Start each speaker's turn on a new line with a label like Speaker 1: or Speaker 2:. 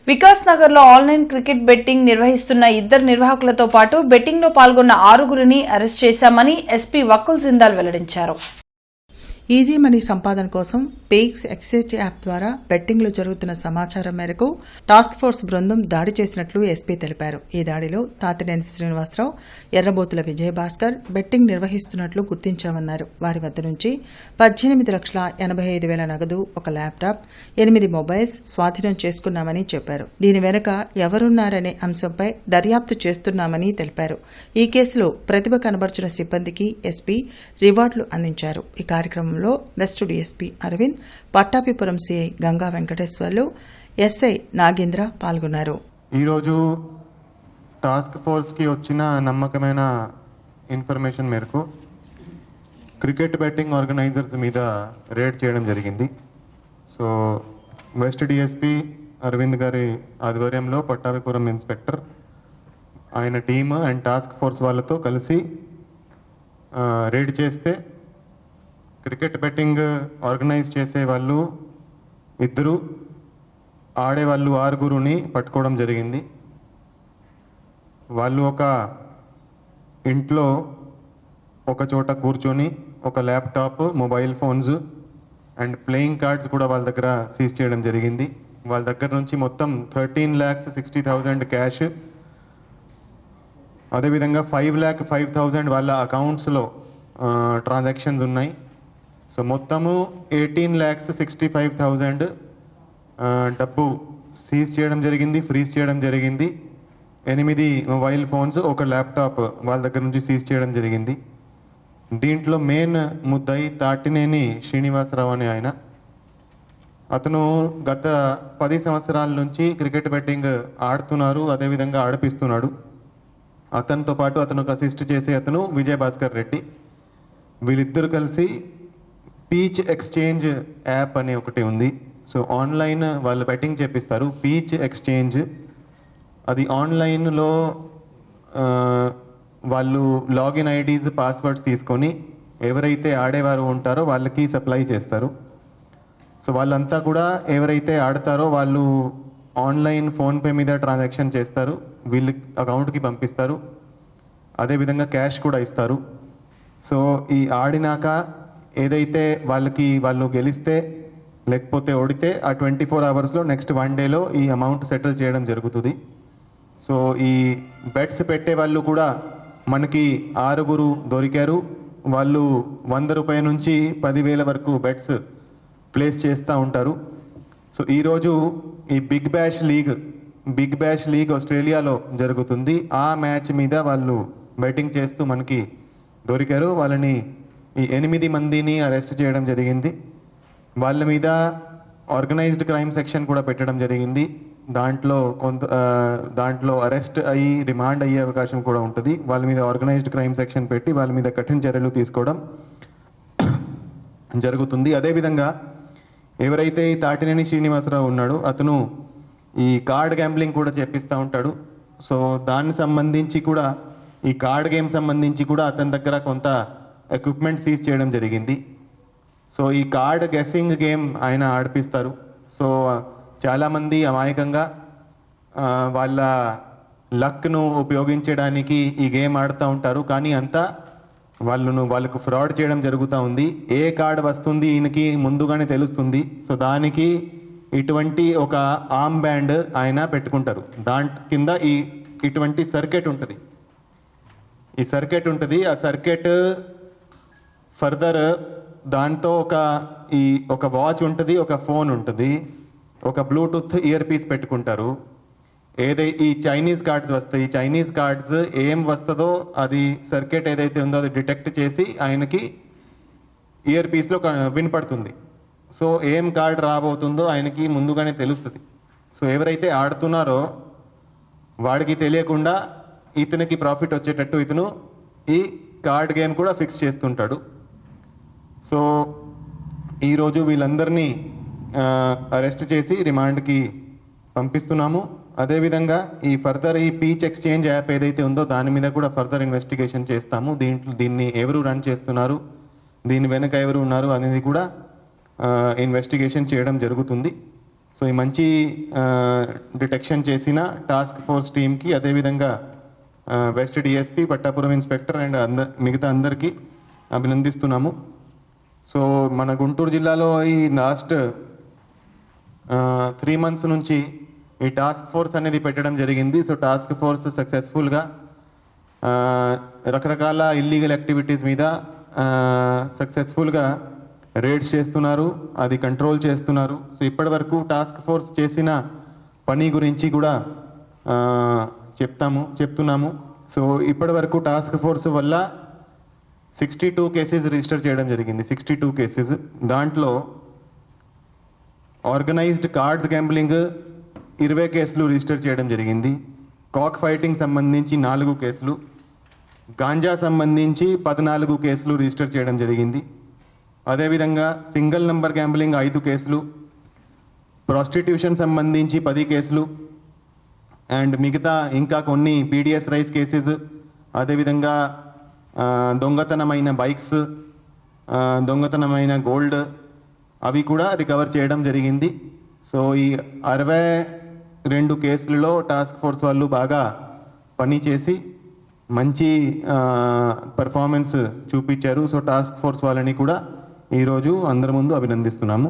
Speaker 1: వికాస్ నగర్ లో online cricket betting నిర్వహిస్తున్న ఇద్దరు నిర్వాహకులతో పాటు బెట్టింగ్ లో పాల్గొన్న 6గురిని అరెస్ట్ చేశామని ఎస్పీ వకుల్ జిందాల్ వెల్లడించారు.
Speaker 2: ఈజీ మనీ సంపాదన కోసం పేక్స్ ఎక్స్చేంజ్ యాప్ ద్వారా బెట్టింగ్లో జరుగుతున్న సమాచారం మేరకు టాస్క్ ఫోర్స్ బృందం దాడి చేసినట్లు ఎస్పీ తెలిపారు. ఈ దాడిలో తాతినేని శ్రీనివాసరావు, ఎర్రబోతుల విజయభాస్కర్ బెట్టింగ్ నిర్వహిస్తున్నట్లు గుర్తించామన్నారు. వారి వద్ద నుంచి 18,85,000 నగదు, ఒక ల్యాప్టాప్, 8 మొబైల్స్ స్వాధీనం చేసుకున్నామని చెప్పారు. దీని వెనుక ఎవరున్నారనే అంశంపై దర్యాప్తు చేస్తున్నామని తెలిపారు. ఈ కేసులో ప్రతిభ కనబర్చిన సిబ్బందికి ఎస్పీ రివార్డులు అందించారు. ఈ కార్యక్రమంలో west DSP Aravind, Pattabhipuram CI Ganga Venkateswarlu, SI Nagendra పాల్గొన్నారు.
Speaker 3: ఈరోజు టాస్క్ ఫోర్స్కి వచ్చిన నమ్మకమైన ఇన్ఫర్మేషన్ మేరకు క్రికెట్ బెట్టింగ్ ఆర్గనైజర్స్ మీద రేడ్ చేయడం జరిగింది. సో వెస్ట్ డిఎస్పీ అరవింద్ గారి ఆధ్వర్యంలో పట్టాభిపురం ఇన్స్పెక్టర్, ఆయన టీమ్ అండ్ టాస్క్ ఫోర్స్ వాళ్ళతో కలిసి రేడ్ చేస్తే క్రికెట్ బెట్టింగ్ ఆర్గనైజ్ చేసే వాళ్ళు 2, ఆడేవాళ్ళు 6గురిని పట్టుకోవడం జరిగింది. వాళ్ళు ఒక ఇంట్లో ఒక చోట కూర్చొని ఒక laptop, mobile phones and playing cards కూడా వాళ్ళ దగ్గర సీజ్ చేయడం జరిగింది. వాళ్ళ దగ్గర నుంచి మొత్తం 13,60,000 క్యాష్, అదేవిధంగా 5,05,000 వాళ్ళ అకౌంట్స్లో ట్రాన్సాక్షన్స్ ఉన్నాయి. సో మొత్తము 18,65,000 డబ్బు సీజ్ చేయడం జరిగింది, ఫ్రీజ్ చేయడం జరిగింది. 8 మొబైల్ ఫోన్స్, ఒక ల్యాప్టాప్ వాళ్ళ దగ్గర నుంచి సీజ్ చేయడం జరిగింది. దీంట్లో మెయిన్ ముద్దాయి తాటినేని శ్రీనివాసరావు అనే ఆయన. అతను గత 10 సంవత్సరాల నుంచి క్రికెట్ బెట్టింగ్ ఆడుతున్నారు, అదేవిధంగా ఆడిపిస్తున్నాడు. అతనితో పాటు అతను అసిస్ట్ చేసే అతను విజయభాస్కర్ రెడ్డి. వీళ్ళిద్దరు కలిసి పీచ్ ఎక్స్చేంజ్ యాప్ అనే ఒకటి ఉంది. సో ఆన్లైన్ వాళ్ళు బెట్టింగ్ చేపిస్తారు. పీచ్ ఎక్స్చేంజ్ అది ఆన్లైన్లో వాళ్ళు లాగిన్ ఐడీస్, పాస్వర్డ్స్ తీసుకొని ఎవరైతే ఆడేవారు ఉంటారో వాళ్ళకి సప్లై చేస్తారు. సో వాళ్ళంతా కూడా ఎవరైతే ఆడతారో వాళ్ళు ఆన్లైన్ ఫోన్పే మీద ట్రాన్సాక్షన్ చేస్తారు, వీళ్ళ అకౌంట్కి పంపిస్తారు, అదేవిధంగా క్యాష్ కూడా ఇస్తారు. సో ఈ ఆడినాక ఏదైతే వాళ్ళు గెలిస్తే లేకపోతే ఓడితే ఆ 24 అవర్స్లో నెక్స్ట్ 1 డేలో ఈ అమౌంట్ సెటిల్ చేయడం జరుగుతుంది. సో ఈ బెట్స్ పెట్టే వాళ్ళు కూడా మనకి 6గురు దొరికారు. వాళ్ళు 100 రూపాయల నుంచి 10,000 వరకు బెట్స్ ప్లేస్ చేస్తూ ఉంటారు. సో ఈరోజు ఈ బిగ్ బ్యాష్ లీగ్ ఆస్ట్రేలియాలో జరుగుతుంది. ఆ మ్యాచ్ మీద వాళ్ళు బెట్టింగ్ చేస్తూ మనకి దొరికారు. వాళ్ళని ఈ 8 మందిని అరెస్ట్ చేయడం జరిగింది. వాళ్ళ మీద ఆర్గనైజ్డ్ క్రైమ్ సెక్షన్ కూడా పెట్టడం జరిగింది. దాంట్లో అరెస్ట్ అయ్యి రిమాండ్ అయ్యే అవకాశం కూడా ఉంటుంది. వాళ్ళ మీద ఆర్గనైజ్డ్ క్రైమ్ సెక్షన్ పెట్టి వాళ్ళ మీద కఠిన చర్యలు తీసుకోవడం జరుగుతుంది. అదేవిధంగా ఎవరైతే ఈ తాటినేని శ్రీనివాసరావు ఉన్నాడో అతను ఈ కార్డ్ గ్యాంబ్లింగ్ కూడా చేపిస్తూ ఉంటాడు. సో దానికి సంబంధించి కూడా ఈ కార్డ్ గేమ్ సంబంధించి కూడా అతని దగ్గర కొంత ఎక్విప్మెంట్ సీజ్ చేయడం జరిగింది. సో ఈ కార్డ్ గెస్సింగ్ గేమ్ ఆయన ఆడిపిస్తారు. సో చాలామంది అమాయకంగా వాళ్ళ లక్ను ఉపయోగించడానికి ఈ గేమ్ ఆడుతూ ఉంటారు. కానీ అంతా వాళ్ళకు ఫ్రాడ్ చేయడం జరుగుతూ ఉంది. ఏ కార్డ్ వస్తుంది ఈయనకి ముందుగానే తెలుస్తుంది. సో దానికి ఇటువంటి ఒక ఆర్మ్ బ్యాండ్ ఆయన పెట్టుకుంటారు. దాని కింద ఇటువంటి సర్క్యూట్ ఉంటుంది. ఆ సర్క్యూట్ ఫర్దర్ దాంతో ఒక వాచ్ ఉంటుంది, ఒక ఫోన్ ఉంటుంది, ఒక బ్లూటూత్ ఇయర్ పీస్ పెట్టుకుంటారు. ఈ చైనీస్ కార్డ్స్ వస్తాయి. ఈ చైనీస్ కార్డ్స్ ఏం వస్తుందో అది సర్క్యూట్ ఏదైతే ఉందో అది డిటెక్ట్ చేసి ఆయనకి ఇయర్ పీస్లో వినపడుతుంది. సో ఏం కార్డ్ రాబోతుందో ఆయనకి ముందుగానే తెలుస్తుంది. సో ఎవరైతే ఆడుతున్నారో వాడికి తెలియకుండా ఇతనికి ప్రాఫిట్ వచ్చేటట్టు ఇతను ఈ కార్డ్ గేమ్ కూడా ఫిక్స్ చేస్తుంటాడు. సో ఈరోజు వీళ్ళందరినీ అరెస్ట్ చేసి రిమాండ్కి పంపిస్తున్నాము. అదేవిధంగా ఈ పీచ్ ఎక్స్చేంజ్ యాప్ ఏదైతే ఉందో దాని మీద కూడా ఫర్దర్ ఇన్వెస్టిగేషన్ చేస్తాము. దీన్ని ఎవరు రన్ చేస్తున్నారు, దీని వెనుక ఎవరు ఉన్నారు అనేది కూడా ఇన్వెస్టిగేషన్ చేయడం జరుగుతుంది. సో ఈ మంచి డిటెక్షన్ చేసిన టాస్క్ ఫోర్స్ టీమ్కి, అదేవిధంగా west DSP, Pattapuram inspector and మిగతా అందరికీ అభినందిస్తున్నాము. సో మన గుంటూరు జిల్లాలో ఈ లాస్ట్ 3 months నుంచి ఈ టాస్క్ ఫోర్స్ అనేది పెట్టడం జరిగింది. సో టాస్క్ ఫోర్స్ సక్సెస్ఫుల్గా రకరకాల ఇల్లీగల్ యాక్టివిటీస్ మీద సక్సెస్ఫుల్గా రేడ్స్ చేస్తున్నారు, అది కంట్రోల్ చేస్తున్నారు. సో ఇప్పటి వరకు టాస్క్ ఫోర్స్ చేసిన పని గురించి కూడా చెప్తున్నాము. సో ఇప్పటి వరకు టాస్క్ ఫోర్స్ వల్ల 62 కేసెస్ రిజిస్టర్ చేయడం జరిగింది. 62 కేసెస్. దాంట్లో ఆర్గనైజ్డ్ కార్డ్స్ గ్యాంబ్లింగ్ 20 కేసులు రిజిస్టర్ చేయడం జరిగింది. కాక్ ఫైటింగ్ సంబంధించి 4 కేసులు, గాంజా సంబంధించి 14 కేసులు రిజిస్టర్ చేయడం జరిగింది. అదేవిధంగా సింగిల్ నంబర్ గ్యాంబ్లింగ్ 5 కేసులు, ప్రాస్టిట్యూషన్ సంబంధించి 10 కేసులు అండ్ మిగతా ఇంకా కొన్ని పీడిఎస్ రైస్ కేసెస్, అదేవిధంగా దొంగతనమైన బైక్స్, దొంగతనమైన గోల్డ్ అవి కూడా రికవర్ చేయడం జరిగింది. సో ఈ 62 కేసులలో టాస్క్ ఫోర్స్ వాళ్ళు బాగా పనిచేసి మంచి పర్ఫార్మెన్స్ చూపించారు. సో టాస్క్ ఫోర్స్ వాళ్ళని కూడా ఈరోజు అందరి ముందు అభినందిస్తున్నాము.